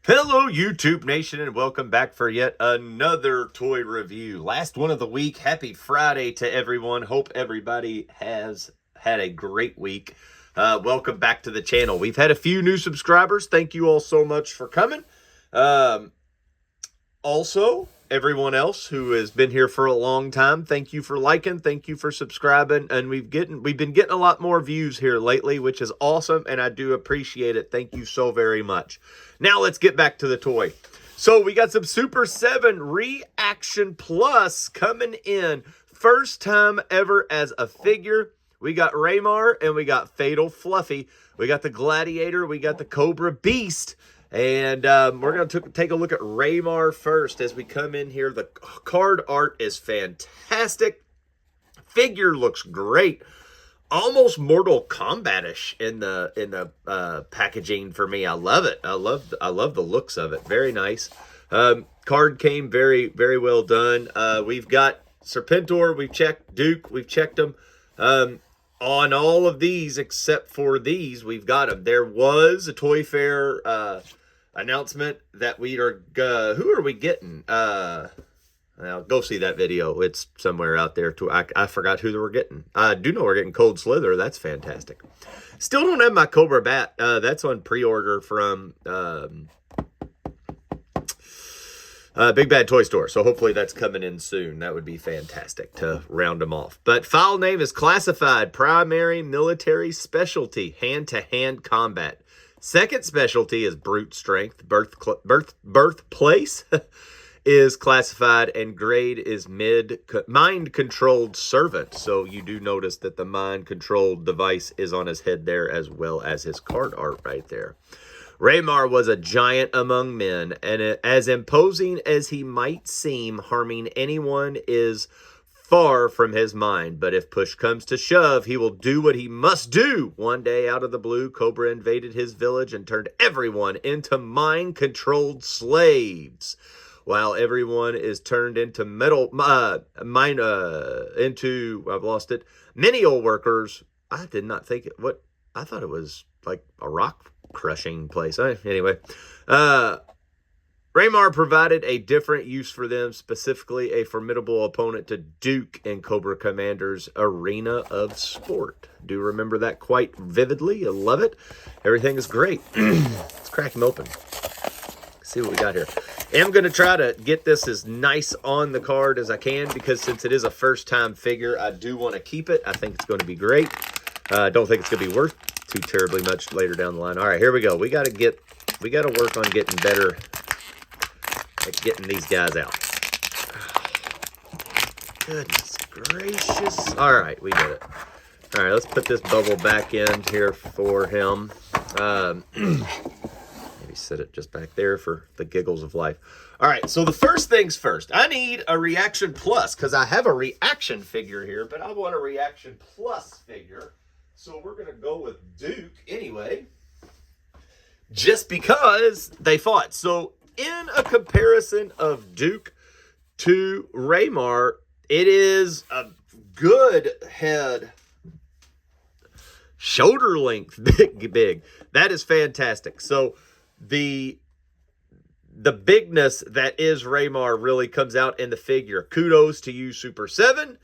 Hello, YouTube Nation, and welcome back for yet another toy review. Last one of the week. Happy Friday to everyone. Hope everybody has had a great week. Welcome back to the channel. We've had a few new subscribers. Thank you all so much for coming. Also, everyone else who has been here for a long time, thank you for liking, thank you for subscribing, and we've been getting a lot more views here lately, which is awesome, and I do appreciate it. Thank you so very much. Now let's get back to the toy. So we got some Super 7 Reaction Plus coming in. First time ever as a figure. We got Ramar and we got Fatal Fluffy. We got the Gladiator, we got the Cobra Beast. And we're going to take a look at Ramar first as we come in here. The card art is fantastic. Figure looks great. Almost Mortal Kombat-ish in the packaging for me. I love it. I love the looks of it. Very nice. Card came very, very well done. We've got Serpentor. We've checked Duke. We've checked them. On all of these, except for these, we've got them. There was a Toy Fair announcement that we are, who are we getting? Well, go see that video. It's somewhere out there. I forgot who we're getting. I do know we're getting Cold Slither. That's fantastic. Still don't have my Cobra Bat. That's on pre-order from Big Bad Toy Store. So hopefully that's coming in soon. That would be fantastic to round them off. But file name is classified primary military specialty, hand-to-hand combat. Second specialty is brute strength. Birthplace is classified, and grade is mind-controlled servant. So you do notice that the mind-controlled device is on his head there, as well as his card art right there. Ramar was a giant among men, and as imposing as he might seem, harming anyone is far from his mind. But if push comes to shove, he will do what he must do. One day, out of the blue, Cobra invaded his village and turned everyone into mind-controlled slaves, while everyone is turned into I've lost it, menial workers. I did not think it, what, I thought it was like a rock crushing place. Anyway, Ramar provided a different use for them, specifically a formidable opponent to Duke in Cobra Commander's Arena of Sport. Do remember that quite vividly. I love it. Everything is great. Let's crack him open. See what we got here. I'm going to try to get this as nice on the card as I can, because since it is a first-time figure, I do want to keep it. I think it's going to be great. I don't think it's going to be worth too terribly much later down the line. All right, here we go. We got to work on getting better at getting these guys out. Goodness gracious. All right, we did it. All right, let's put this bubble back in here for him. Maybe set it just back there for the giggles of life. All right, so the first things first. I need a Reaction Plus, because I have a Reaction figure here, but I want a Reaction Plus figure. So we're going to go with Duke anyway, just because they fought. So in a comparison of Duke to Ramar, it is a good head, shoulder length, big. That is fantastic. So the bigness that is Ramar really comes out in the figure. Kudos to you, Super 7.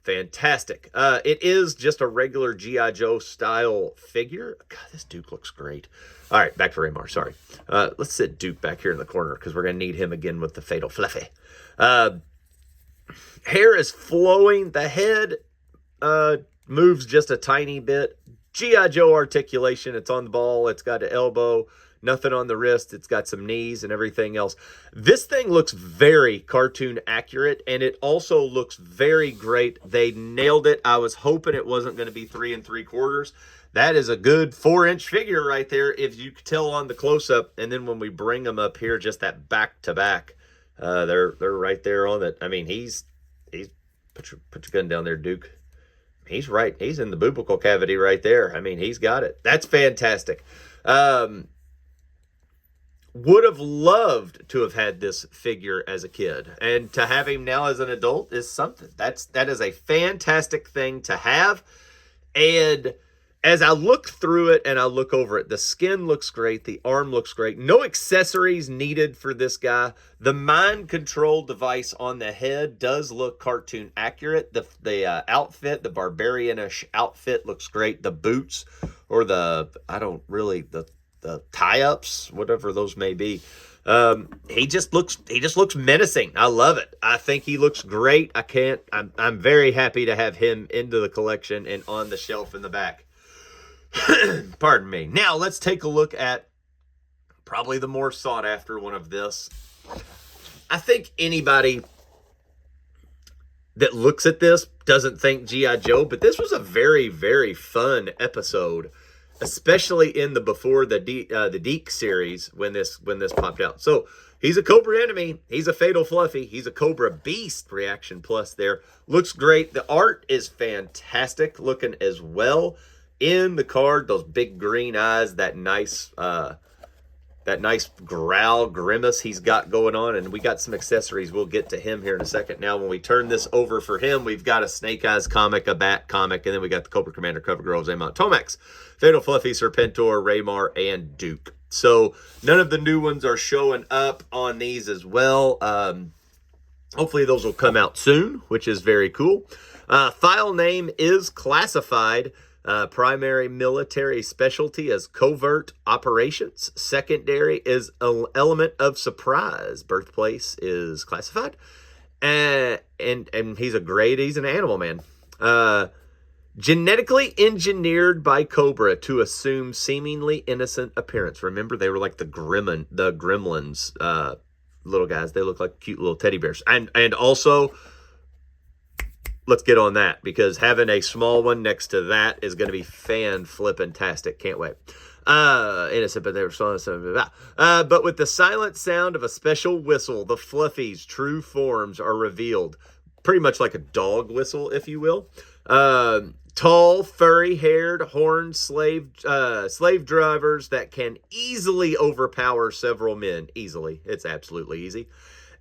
Fantastic. It is just a regular G.I. Joe style figure. God, this Duke looks great. All right, back to Ramar. Sorry. Let's sit Duke back here in the corner, because we're going to need him again with the Fatal Fluffy. Hair is flowing. The head moves just a tiny bit. G.I. Joe articulation. It's on the ball. It's got an elbow. Nothing on the wrist. It's got some knees and everything else. This thing looks very cartoon accurate, and it also looks very great. They nailed it. I was hoping it wasn't going to be 3 3/4. That is a good 4-inch figure right there, if you could tell on the close-up. And then when we bring them up here, just that back-to-back, they're right there on it. I mean, he's put your gun down there, Duke. He's right. He's in the buccal cavity right there. I mean, he's got it. That's fantastic. Would have loved to have had this figure as a kid, and to have him now as an adult is something. That is a fantastic thing to have. And as I look through it and I look over it, the skin looks great. The arm looks great. No accessories needed for this guy. The mind control device on the head does look cartoon accurate. The outfit, the barbarian-ish outfit looks great. The boots or the tie-ups, whatever those may be. He just looks menacing. I love it. I think he looks great. I'm very happy to have him into the collection and on the shelf in the back. Pardon me. Now let's take a look at probably the more sought after one of this. I think anybody that looks at this doesn't think G.I. Joe, but this was a very, very fun episode, especially in the before the Deke series when this popped out. So he's a Cobra enemy. He's a Fatal Fluffy. He's a Cobra Beast reaction plus there. Looks great. The art is fantastic looking as well. In the card, those big green eyes, that nice growl grimace he's got going on, and we got some accessories. We'll get to him here in a second. Now, when we turn this over for him, we've got a Snake Eyes comic, a Bat comic, and then we got the Cobra Commander cover girl, Zaymont Tomax, Fatal Fluffy, Serpentor, Ramar, and Duke. So none of the new ones are showing up on these as well. Hopefully those will come out soon, which is very cool. File name is classified. Primary military specialty is covert operations. Secondary is an element of surprise. Birthplace is classified. And he's an animal man. Genetically engineered by Cobra to assume seemingly innocent appearance. Remember, they were like the gremlins, little guys. They look like cute little teddy bears. And also, let's get on that, because having a small one next to that is going to be fan-flippin-tastic. Can't wait. Innocent, but they were so innocent. But with the silent sound of a special whistle, the Fluffies' true forms are revealed. Pretty much like a dog whistle, if you will. Tall, furry-haired, horned slave drivers that can easily overpower several men. Easily. It's absolutely easy.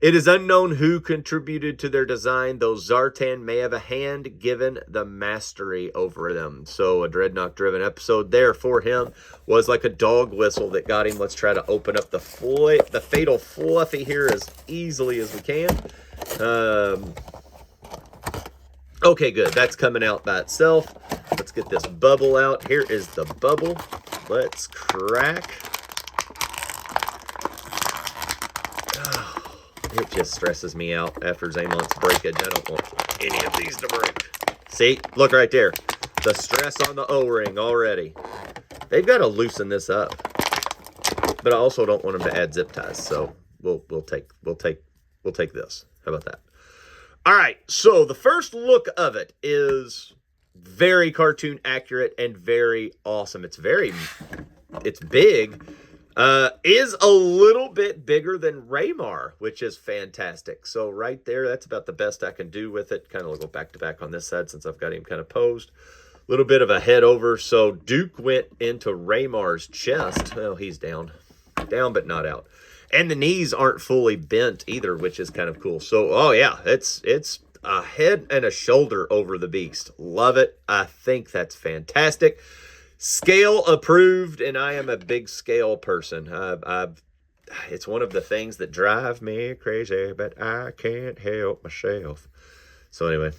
It is unknown who contributed to their design, though Zartan may have a hand given the mastery over them. So a Dreadnought-driven episode there for him was like a dog whistle that got him. Let's try to open up the Fatal Fluffy here as easily as we can. Okay, good. That's coming out by itself. Let's get this bubble out. Here is the bubble. Let's crack. It just stresses me out after Zaymont's breakage. I don't want any of these to break. See? Look right there. The stress on the O-ring already. They've got to loosen this up. But I also don't want them to add zip ties. So we'll take this. How about that? All right. So the first look of it is very cartoon accurate and very awesome. It's big. Is a little bit bigger than Ramar, which is fantastic. So right there, that's about the best I can do with it. Kind of go back to back on this side since I've got him kind of posed. A little bit of a head over. So Duke went into Ramar's chest. Well, he's down. Down but not out. And the knees aren't fully bent either, which is kind of cool. So, oh yeah, it's a head and a shoulder over the beast. Love it. I think that's fantastic. Scale approved, and I am a big scale person. It's one of the things that drive me crazy, but I can't help myself. So anyway,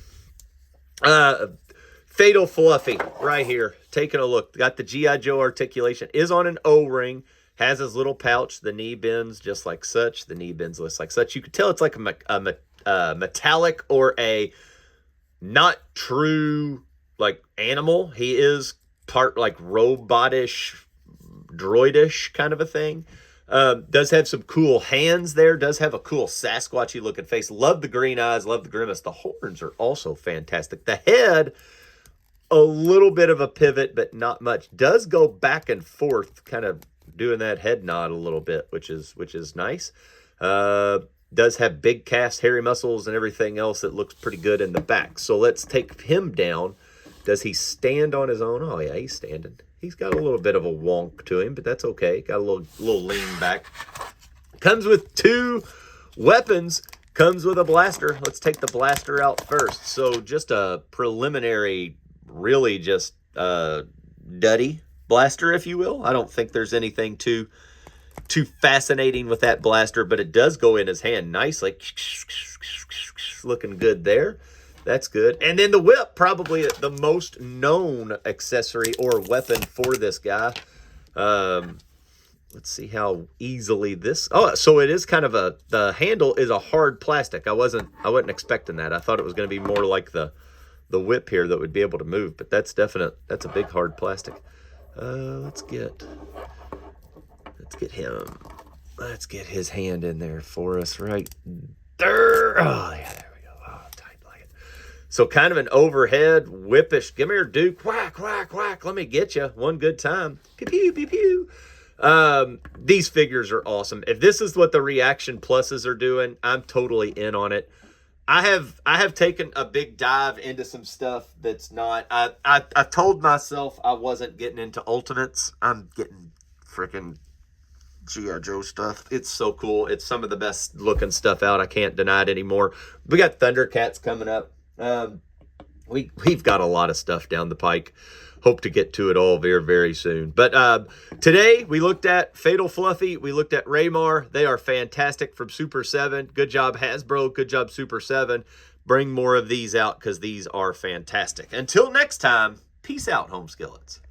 Fatal Fluffy right here. Taking a look. Got the G.I. Joe articulation. Is on an O-ring. Has his little pouch. The knee bends just like such. The knee bends just like such. You could tell it's like a metallic or a not true like animal. He is part like robotish, droidish kind of a thing. Does have some cool hands there. Does have a cool Sasquatchy looking face. Love the green eyes. Love the grimace. The horns are also fantastic. The head, a little bit of a pivot, but not much. Does go back and forth, kind of doing that head nod a little bit, which is nice. Does have big cast hairy muscles and everything else that looks pretty good in the back. So let's take him down. Does he stand on his own? Oh, yeah, he's standing. He's got a little bit of a wonk to him, but that's okay. Got a little lean back. Comes with 2 weapons. Comes with a blaster. Let's take the blaster out first. So just a preliminary, really just duddy blaster, if you will. I don't think there's anything too fascinating with that blaster, but it does go in his hand nicely. Looking good there. That's good. And then the whip, probably the most known accessory or weapon for this guy. Let's see how easily this... Oh, so it is kind of the handle is a hard plastic. I wasn't expecting that. I thought it was going to be more like the whip here that would be able to move, but that's a big hard plastic. Let's get him. Let's get his hand in there for us right there. Oh, yeah, there we go. Oh, tight like it. So kind of an overhead whippish. Come here, Duke. Whack, whack, whack. Let me get you one good time. Pew, pew, pew, pew. These figures are awesome. If this is what the Reaction Pluses are doing, I'm totally in on it. I have taken a big dive into some stuff that's not... I told myself I wasn't getting into Ultimates. I'm getting freaking G.I. Joe stuff. It's so cool. It's some of the best looking stuff out. I can't deny it anymore. We got Thundercats coming up. We've got a lot of stuff down the pike. Hope to get to it all very, very soon. But today we looked at Fatal Fluffy. We looked at Ramar. They are fantastic from Super 7. Good job, Hasbro. Good job, Super 7. Bring more of these out because these are fantastic. Until next time, peace out, Home Skillets.